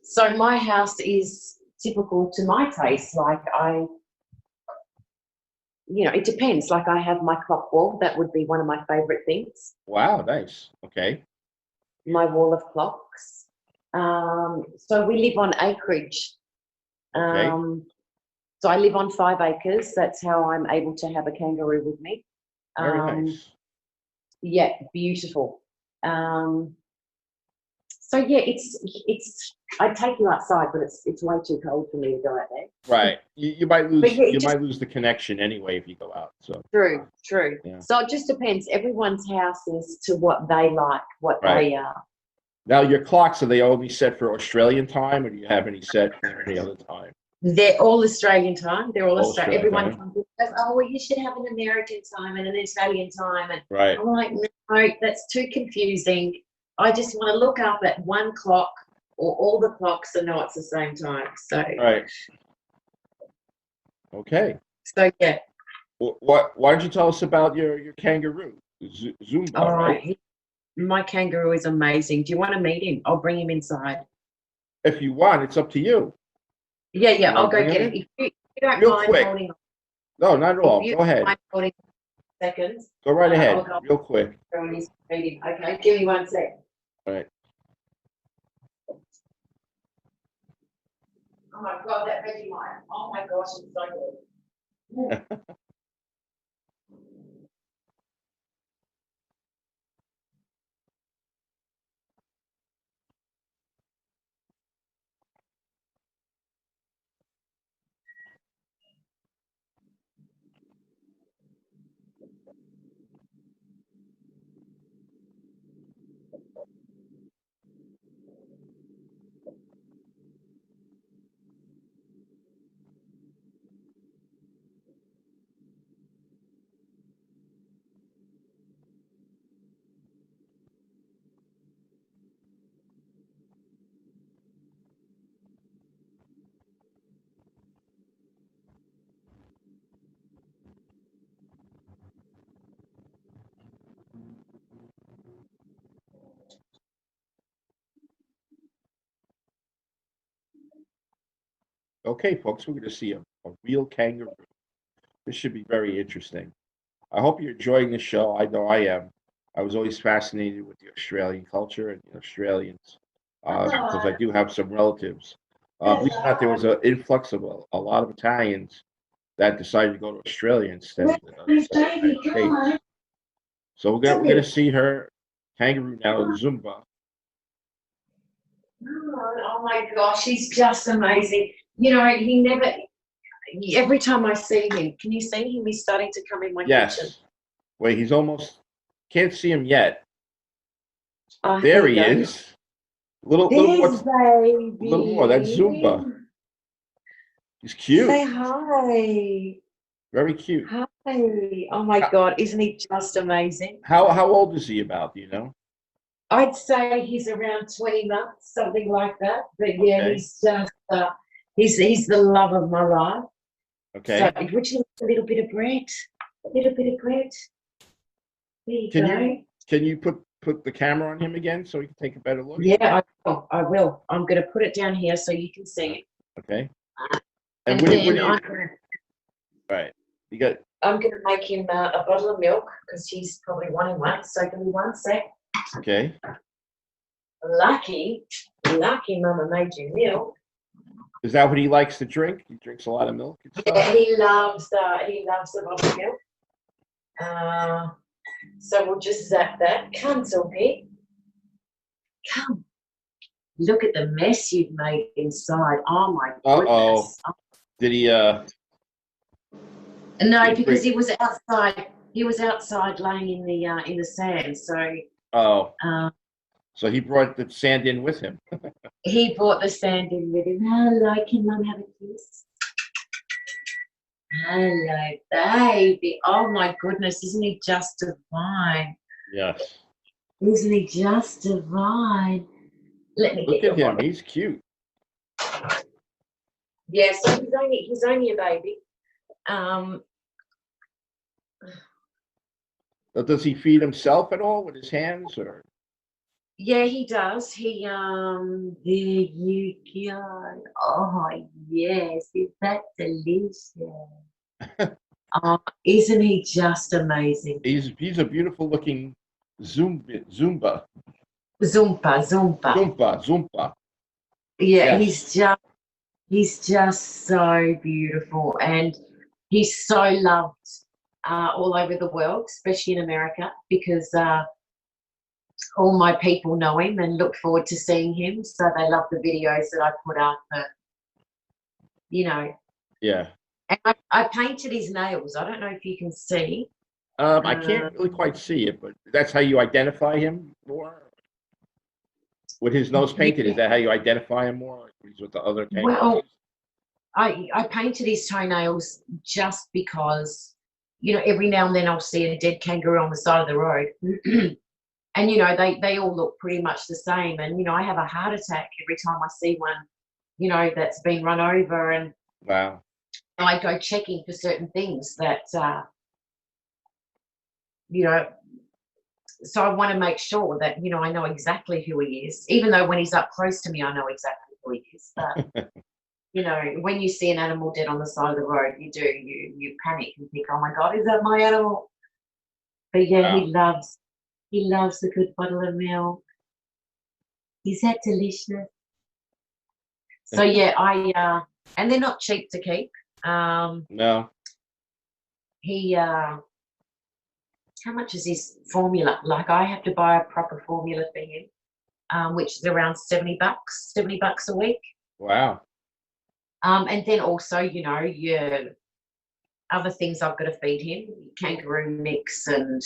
So my house is typical to my taste. Like you know, it depends. Like I have my clock wall. That would be one of my favorite things. Wow, nice. Okay. My wall of clocks. So we live on acreage. Okay. So I live on 5 acres. That's how I'm able to have a kangaroo with me. Very nice. Yeah, beautiful. So yeah, it's. I'd take you outside, but it's way too cold for me to go out there. Right. You might lose Yeah, might lose the connection anyway if you go out. So true. yeah. So it just depends. Everyone's house is to what they like, what Right. they Now your clocks, are they only set for Australian time, or do you have any set for any other time? They're all Australian time. They're all Australian. Everyone time. comes and goes, oh, well, you should have an American time and an Italian time. And Right. I'm like, no, that's too confusing. I just want to look up at one clock or all the clocks and know it's the same time. So, Right. Okay. so yeah. Why don't you tell us about your kangaroo, Zumba, All right? right. My kangaroo is amazing. Do you want to meet him? I'll bring him inside. If you want, it's up to you. Yeah, I'll go get him. If you don't Real mind quick. holding on. No, not at all. If you Go ahead. don't mind holding seconds. Go right ahead. I'll go Real quick. on his meeting. Okay, give me 1 sec. All right. Oh my God, that Vegemite. Oh my gosh, it's so good. Okay, folks, we're going to see a real kangaroo. This should be very interesting. I hope you're enjoying the show. I know I am. I was always fascinated with the Australian culture and the Australians because I do have some relatives. Believe it or not, there was an influx of a lot of Italians that decided to go to Australia instead of the United States. So we're gonna see her kangaroo now, Zumba. Oh my gosh, he's just amazing. You know, he never, every time I see him, can you see him? He's starting to come in my kitchen. Yes. Wait, he's almost can't see him yet. Oh, There he you go. is. Little There's more, baby. little more. That's Zumba. He's cute. Say hi. Very cute. Hi. Oh my God, isn't he just amazing? How old is he about, do you know? I'd say he's around 20 months, something like that. But yeah, Okay. he's just, he's the love of my life. Okay. So, would you like a little bit of bread? A little bit of bread. There you go. Can you put the camera on him again so we can take a better look? Yeah, I will. I'm going to put it down here so you can see it. Okay. And what then do you, right. You got. I'm going to make him a bottle of milk because he's probably wanting one. So give me 1 sec. Okay. Lucky Mama made you milk. Is that what he likes to drink? He drinks a lot of milk and stuff? Yeah, he loves the bottle of milk. So we'll just zap that. Come, Sophie. Come. Look at the mess you've made inside. Oh my goodness. Did he No, because he was outside. He was outside laying in the sand. So so he brought the sand in with him. he brought the sand in with him. Hello, can Mum have a kiss? Hello, baby. Oh my goodness, isn't he just divine? Yes. Isn't he just divine? Let me Look at him. He's cute. Yeah, so he's only a baby. Does he feed himself at all with his hands or? Yeah, he does. There you go. Oh yes, is that delicious? Oh, isn't he just amazing? He's a beautiful looking Zumba. Zumpa. Yeah, yes. he's just so beautiful, and he's so loved all over the world, especially in America, because all my people know him and look forward to seeing him. So they love the videos that I put up, you know. Yeah. And I painted his nails. I don't know if you can see. I can't really quite see it, but that's how you identify him more? With his nose painted, is that how you identify him more? He's with the other kangaroos? Well, I painted his toenails just because, every now and then I'll see a dead kangaroo on the side of the road. And, they all look pretty much the same. And, I have a heart attack every time I see one, that's been run over. And wow. I go checking for certain things that, so I want to make sure that, I know exactly who he is, even though when he's up close to me, I know exactly who he is. But, when you see an animal dead on the side of the road, you panic and think, oh my God, is that my animal? But yeah, wow. He loves a good bottle of milk. Is that delicious? So yeah, and they're not cheap to keep. No. How much is his formula? Like I have to buy a proper formula for him, which is around $70 a week. Wow. And then also, your other things I've got to feed him, kangaroo mix and,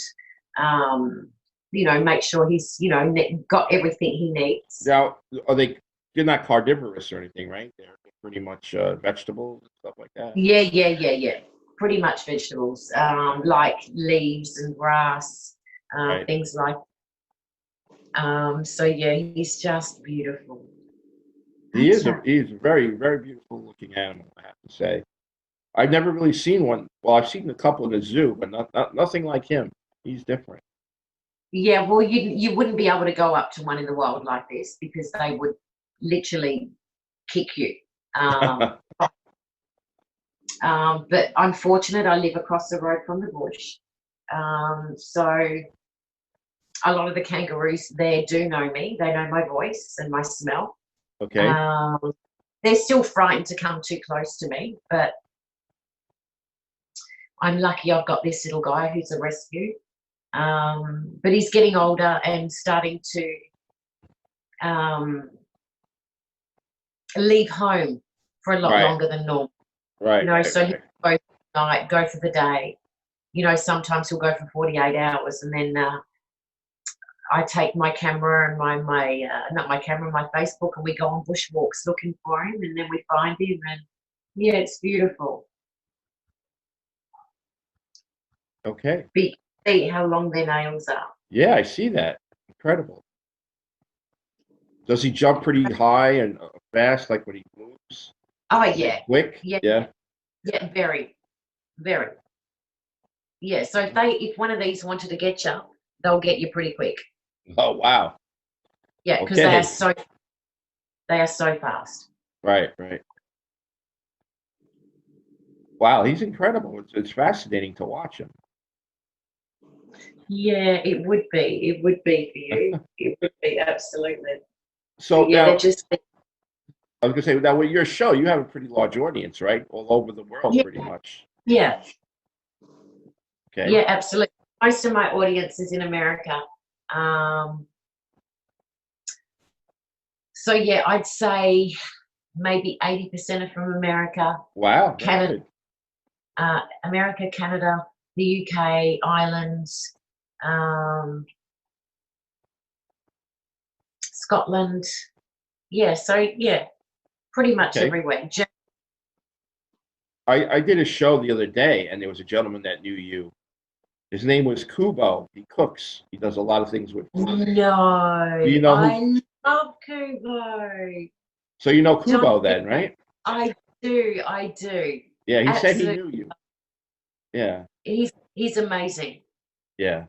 make sure he's, got everything he needs. Now, they're not carnivorous or anything, right? They're pretty much vegetables and stuff like that. Yeah. Pretty much vegetables, like leaves and grass, right. Things like. So yeah, he's just beautiful. He's a very, very beautiful looking animal, I have to say. I've never really seen one. Well, I've seen a couple in the zoo, but nothing like him. He's different. Yeah, well, you wouldn't be able to go up to one in the wild like this because they would literally kick you. But I'm fortunate I live across the road from the bush. So a lot of the kangaroos there do know me. They know my voice and my smell. Okay. They're still frightened to come too close to me, but I'm lucky I've got this little guy who's a rescue. But he's getting older and starting to leave home for a lot longer than normal. Right. So he'll go for the night, go for the day. Sometimes he'll go for 48 hours, and then I take my camera and my Facebook, and we go on bushwalks looking for him, and then we find him, and yeah, it's beautiful. Okay. See how long their nails are. Yeah, I see that. Incredible. Does he jump pretty high and fast, like when he moves? Oh yeah. Quick? Yeah. Yeah. Yeah, very, very. Yeah. So if one of these wanted to get you, they'll get you pretty quick. Oh wow. Yeah, because they are so fast. Right. Wow, he's incredible. It's fascinating to watch him. Yeah, it would be. It would be for you. It would be, absolutely. So yeah, now, they're just. I was gonna say, now with your show, you have a pretty large audience, right? All over the world, pretty much. Yeah. Okay. Yeah, absolutely. Most of my audience is in America. So yeah, I'd say maybe 80% are from America. Wow. Canada, America, Canada, the UK, Ireland, Scotland. Yeah, so yeah, pretty much everywhere. I did a show the other day, and there was a gentleman that knew you. His name was Kubo. He cooks. He does a lot of things with food. No, Do you know I love Kubo. So you know Kubo then, right? I do. Yeah, he Absolutely. said he knew you. Yeah. He's amazing. Yeah.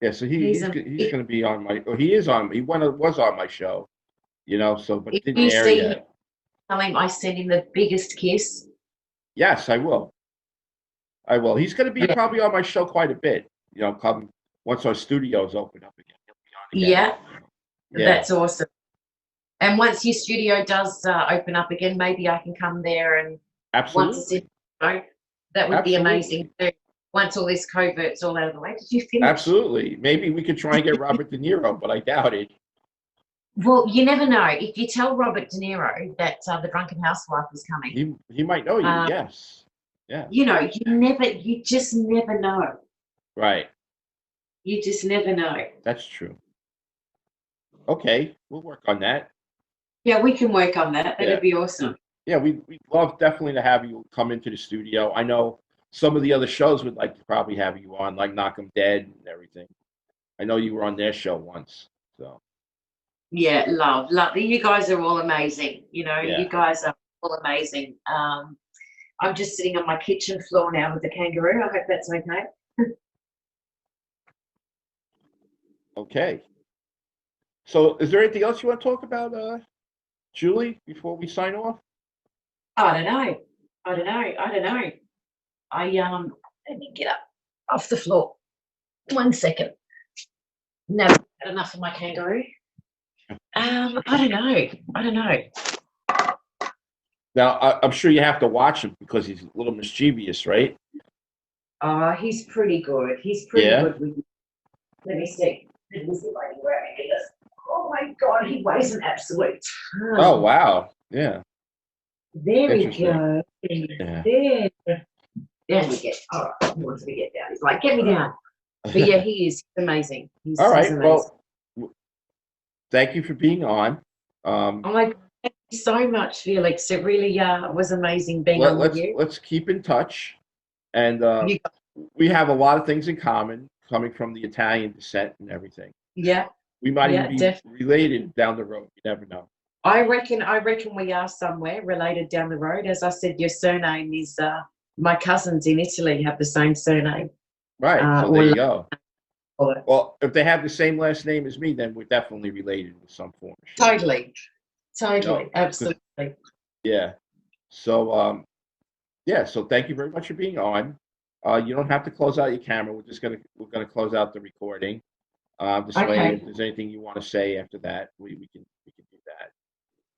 Yeah, so he's going to be on my. Or he was on my show, So, but it didn't air yet. Tell him I send him the biggest kiss. Yes, I will. He's going to be probably on my show quite a bit. Come once our studios open up again. He'll be on again. Yeah, that's awesome. And once your studio does open up again, maybe I can come there and absolutely. That would be amazing too. Once all this COVID's all out of the way, did you finish? Absolutely. Maybe we could try and get Robert De Niro, but I doubt it. Well, you never know. If you tell Robert De Niro that the Drunken Housewife is coming, he might know you. Yes. Yeah. You just never know. Right. You just never know. That's true. Okay, we'll work on that. Yeah, we can work on that. That'd be awesome. Yeah, we'd love definitely to have you come into the studio. I know some of the other shows would like to probably have you on, like Knock 'em Dead and everything. I know you were on their show once, so. Yeah, love. You guys are all amazing. You guys are all amazing. I'm just sitting on my kitchen floor now with the kangaroo. I hope that's okay. Okay. So, is there anything else you want to talk about, Julie, before we sign off? I don't know. Let me get up off the floor. 1 second. Never had enough of my kangaroo. I don't know. Now, I'm sure you have to watch him because he's a little mischievous, right? He's pretty good. He's pretty good with you. Let me see if I can grab it. Oh my God, he weighs an absolute ton. Oh, wow. Yeah. There we go. Yeah. There we get. All right, he wants to get down. He's like, get me down. But yeah, he is amazing. All right. Well, thank you for being on. Oh my God, thank you so much, Felix. It really was amazing being on with you. Let's keep in touch. And we have a lot of things in common, coming from the Italian descent and everything. Yeah. We might even be related down the road. You never know. I reckon we are somewhere related down the road. As I said, your surname is my cousins in Italy have the same surname. Right. So there you go. Well, if they have the same last name as me, then we're definitely related in some form. Totally. Absolutely. Yeah. So yeah, so thank you very much for being on. You don't have to close out your camera. We're gonna close out the recording. This way, if Okay. there's anything you want to say after that, we can do that.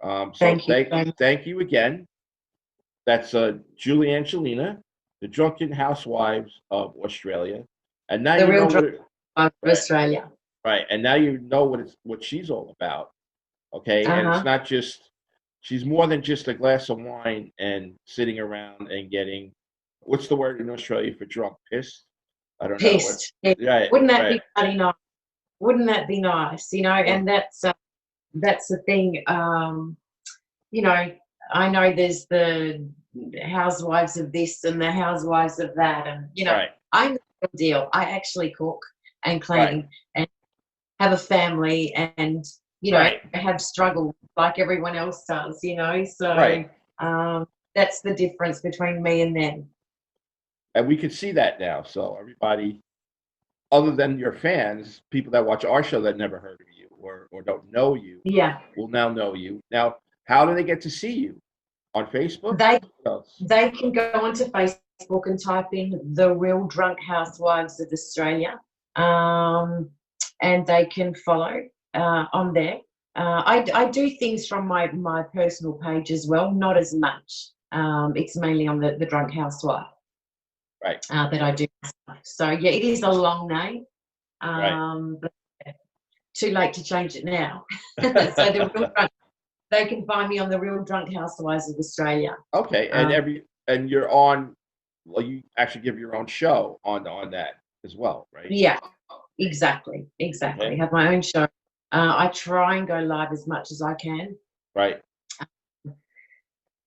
So Thank you so much. thank you again. That's Julie Angelina, the Drunken Housewives of Australia, and now The you real know drug what. of Right, Australia. right, and now you know what she's all about. Okay, and it's Uh-huh. not just she's more than just a glass of wine and sitting around and getting what's the word in Australia for drunk? Pissed? I don't know what. Pissed. Yeah. Right, Wouldn't that right, be bloody nice? Wouldn't that be nice? right, And that's the thing. You know, I know there's the housewives of this and the housewives of that, and right, I'm the real deal. I actually cook and right, clean and have a family, and right, have struggled like everyone else does. right. So that's the difference between me and them. And we can see that now. So everybody, other than your fans, people that watch our show that never heard of you or don't know you, Yeah, will now know you. Now, how do they get to see you? On Facebook? they What else? they can go onto Facebook and type in the Real Drunk Housewives of Australia, um, and they can follow on there. I do things from my personal page as well, not as much. It's mainly on the Drunk Housewife Right, that I do stuff. So yeah, it is a long name, right. but too late to change it now. So the Real Drunk, they can find me on the Real Drunk Housewives of Australia. Okay, Um, and you're on. Well, you actually give your own show on that as well, right? yeah, exactly, exactly. Okay, Have my own show. I try and go live as much as I can. right,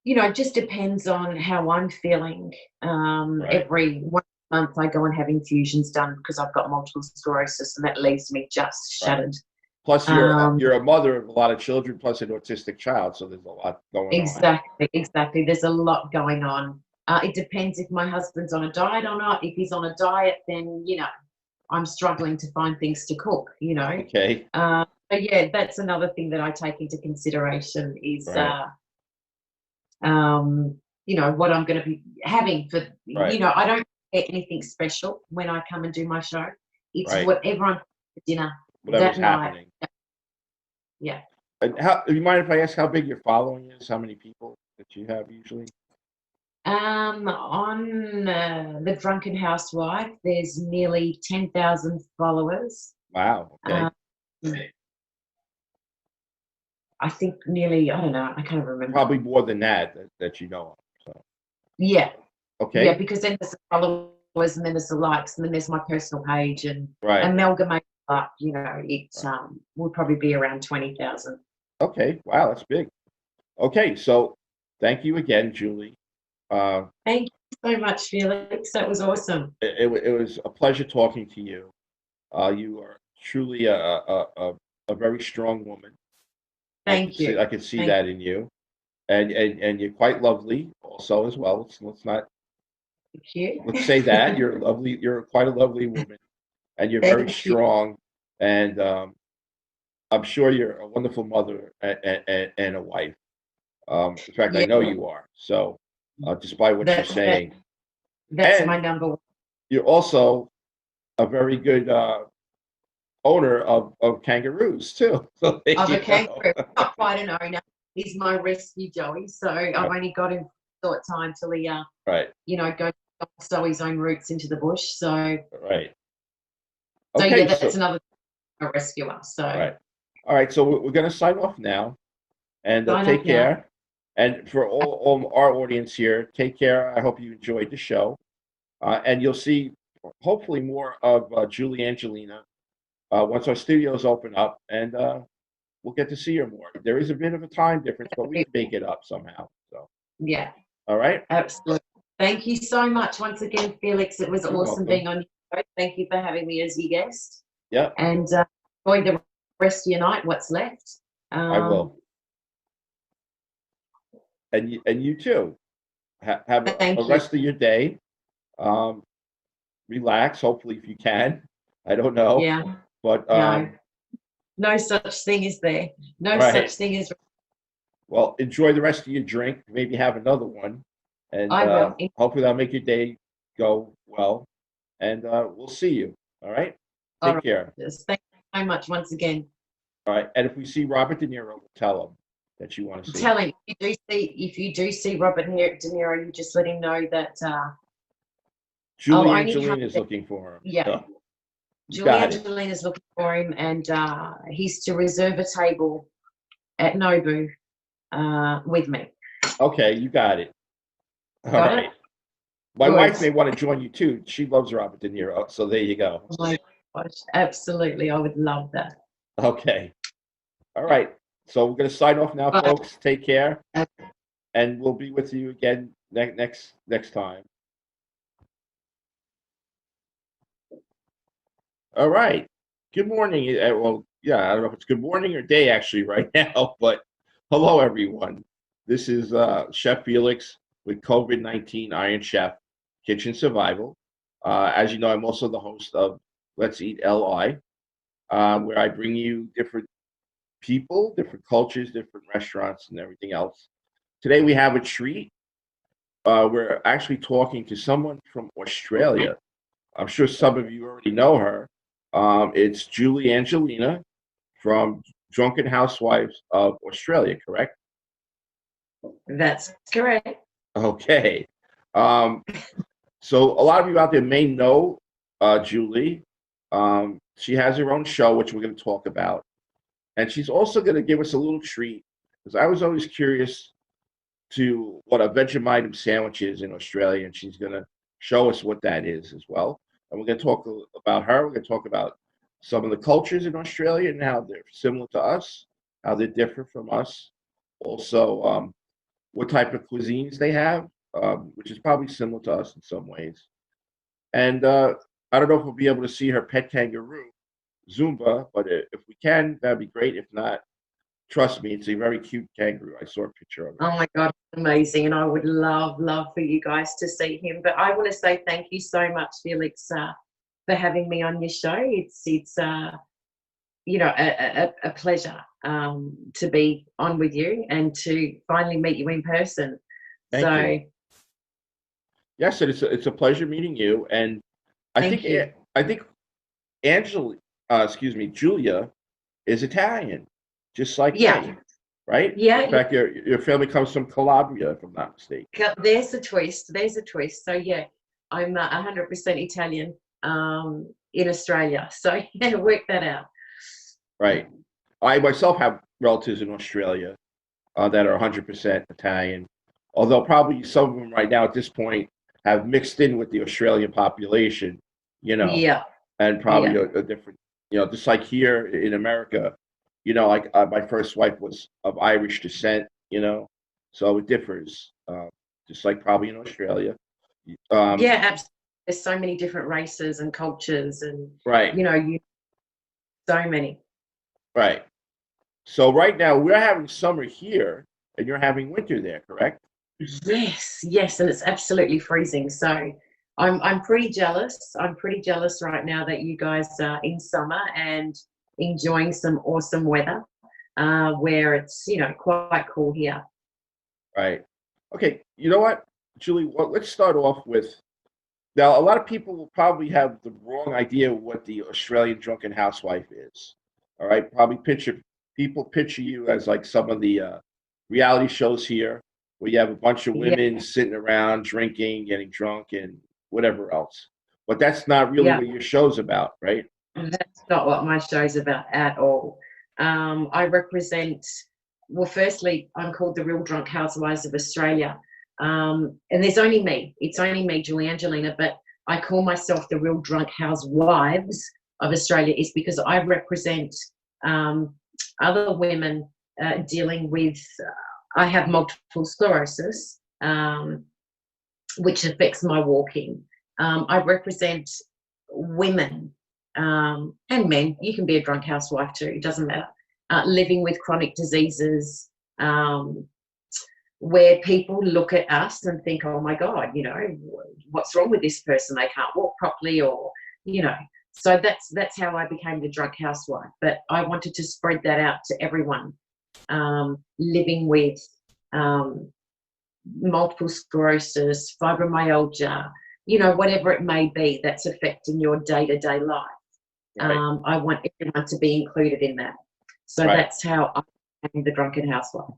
It just depends on how I'm feeling. right. Every 1 month, I go and have infusions done because I've got multiple sclerosis, and that leaves me just Right. shattered. Plus, Um, you're a mother of a lot of children, plus an autistic child, so there's a lot going on. exactly, exactly. There's a lot going on. It depends if my husband's on a diet or not. If he's on a diet, then I'm struggling to find things to cook. Okay, But yeah, that's another thing that I take into consideration is, right, what I'm going to be having for, right, I don't get anything special when I come and do my show. It's right. whatever I'm for dinner Whatever's that night. happening. Yeah. And how? Do you mind if I ask how big your following is? How many people that you have usually? On the Drunken Housewife, there's nearly 10,000 followers. Wow. Okay. Um, I think nearly, I don't know, I can't remember. Probably more than that you know of. So Yeah, yeah, okay. because then there's the followers and then there's the likes and then there's my personal page and Right. amalgamate up, it Right. would probably be around 20,000. Okay. Wow, that's big. Okay, so thank you again, Julie. Uh, Thank you so much, Felix. That was awesome. it was a pleasure talking to you. You are truly a very strong woman. Thank you. I could see Thank that in you, and you're quite lovely also as well. you. Let's say that you're lovely. You're quite a lovely woman, and you're very Thank you. strong. And I'm sure you're a wonderful mother and a wife. In fact, I Yeah, know you are. So, despite what you're that's that, saying, that's my and number one. you're also a very good owner of kangaroos too. So there Of a you go. kangaroo, not quite an owner. He's my rescue Joey. So I've only got him for a short time till he, Right, goes sow his own roots into the bush. right. So yeah, Okay, that's so another a rescuer. So right, all right. So we're going to sign off now, and sign take off now. care. And for all our audience here, take care. I hope you enjoyed the show, and you'll see hopefully more of Julie Angelina once our studios open up, and we'll get to see her more. There is a bit of a time difference, but we can make it up somehow. So, Yeah, all right. absolutely. Thank you so much once again, Felix. It was You're awesome welcome. being on your show. Thank you for having me as your guest. Yeah, And enjoy the rest of your night, what's left. I will. And you too. Have a Thank you. rest of your day. Um, relax, hopefully, if you can. I don't know, Yeah, but no such thing as there. No such right. thing as. Well, enjoy the rest of your drink. Maybe have another one, and I will. hopefully that'll make your day go well. And we'll see you. All right. All Take right. care. Just thank you so much once again. All right. And if we see Robert De Niro, tell him that you want to see Tell him. him if you do see Robert De Niro, you just let him know that Julie I'll only have Angeline is looking for him. yeah. You Julie got it. Angeline is looking for him, and he's to reserve a table at Nobu with me. Okay, you got it. All Got right. it? My Good. wife may want to join you too. She loves Robert De Niro, so there you go. Oh my gosh, absolutely. I would love that. Okay. All right. So we're going to sign off now, Bye. folks. Take care, Okay. and we'll be with you again next time. All right. Good morning. Well, yeah, I don't know if it's good morning or day actually right now, but hello everyone. This is Chef Felix with COVID-19 Iron Chef Kitchen Survival. As you know, I'm also the host of Let's Eat LI, where I bring you different people, different cultures, different restaurants, and everything else. Today we have a treat. We're actually talking to someone from Australia. I'm sure some of you already know her. It's Julie Angelina from Drunken Housewives of Australia, correct? That's correct. Okay. Um, so a lot of you out there may know Julie. She has her own show, which we're going to talk about. And she's also going to give us a little treat, because I was always curious to what a Vegemite sandwich is in Australia, and she's going to show us what that is as well. And we're going to talk about her. We're going to talk about some of the cultures in Australia and how they're similar to us, how they're different from us. Also, what type of cuisines they have, which is probably similar to us in some ways. And I don't know if we'll be able to see her pet kangaroo, Zumba, but if we can, that'd be great. If not, trust me, it's a very cute kangaroo. I saw a picture of it. Oh my God, amazing. And I would love for you guys to see him. But I want to say thank you so much, Felix, for having me on your show. It's you know, a pleasure to be on with you and to finally meet you in person. Thank you. Yes, it's a pleasure meeting you. And Thank you. I think Angela, Julia is Italian, just like Yeah. me, right? Yeah, In fact, your family comes from Calabria, if I'm not mistaken. there's a twist. There's a twist. So yeah, I'm 100% Italian in Australia. So yeah, work that out. Right. I myself have relatives in Australia that are 100% Italian, although probably some of them right now at this point have mixed in with the Australian population, Yeah. and probably Yeah. a different, just like here in America, like my first wife was of Irish descent, so it differs, just like probably in Australia. Yeah, absolutely. There's so many different races and cultures and, Right, so many. right. So right now we're having summer here and you're having winter there, correct? Yes, and it's absolutely freezing. So I'm pretty jealous. I'm pretty jealous right now that you guys are in summer and enjoying some awesome weather, where it's quite cool here. Right. Okay. You know what, Julie? Let's start off with now. A lot of people will probably have the wrong idea of what the Australian drunken housewife is. All right. Probably people picture you as like some of the reality shows here, where you have a bunch of Yeah, women sitting around drinking, getting drunk, and whatever else. But that's not really yeah. what your show's about, right? That's not what my show's about at all. I represent, well, firstly, I'm called the Real Drunk Housewives of Australia. And there's only me. It's only me, Julie Angelina, but I call myself the Real Drunk Housewives of Australia is because I represent other women dealing with, I have multiple sclerosis, which affects my walking. I represent women and men. You can be a drunk housewife too, it doesn't matter. Living with chronic diseases, where people look at us and think, oh my God, what's wrong with this person? They can't walk properly, or, So that's how I became the drunk housewife. But I wanted to spread that out to everyone living with multiple sclerosis, fibromyalgia, whatever it may be that's affecting your day-to-day life. Right. I want everyone to be included in that. So Right. that's how I am the Drunken Housewife.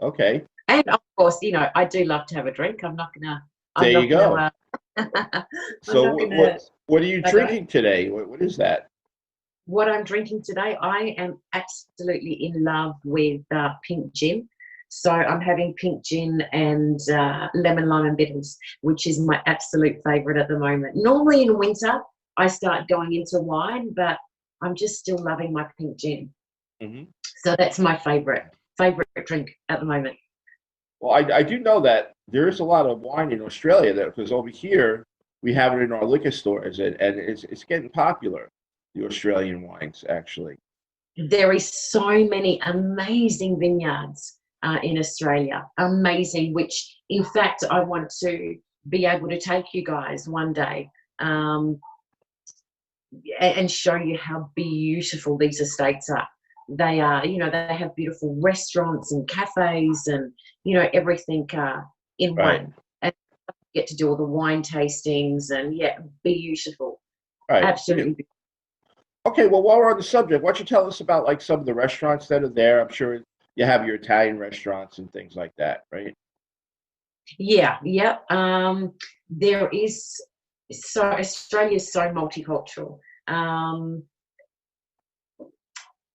Okay. And of course, I do love to have a drink. There you go. I'm So not gonna what are you bugger. drinking today? What is that? What I'm drinking today, I am absolutely in love with pink gin. So I'm having pink gin and lemon, lime and bitters, which is my absolute favourite at the moment. Normally in winter, I start going into wine, but I'm just still loving my pink gin. Hmm. So that's my favourite drink at the moment. Well, I do know that there is a lot of wine in Australia because over here we have it in our liquor stores and it's getting popular. The Australian wines, actually. There is so many amazing vineyards in Australia, amazing, which in fact I want to be able to take you guys one day and show you how beautiful these estates are. They are, they have beautiful restaurants and cafes and, everything in Right. one. And you get to do all the wine tastings and, yeah, beautiful. Right. Absolutely beautiful. Okay, well, while we're on the subject, why don't you tell us about like some of the restaurants that are there? I'm sure you have your Italian restaurants and things like that, right? Yeah, yeah. There is Australia is so multicultural.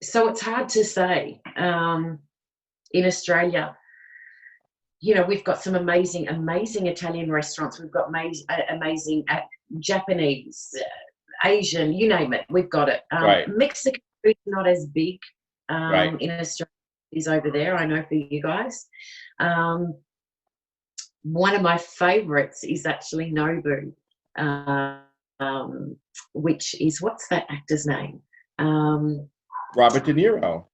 So it's hard to say. In Australia, we've got some amazing Italian restaurants. We've got amazing Japanese, Asian, you name it. We've got it. Right. Mexican food's not as big Right. in Australia as over there. I know for you guys. One of my favourites is actually Nobu, which is, what's that actor's name? Robert De Niro.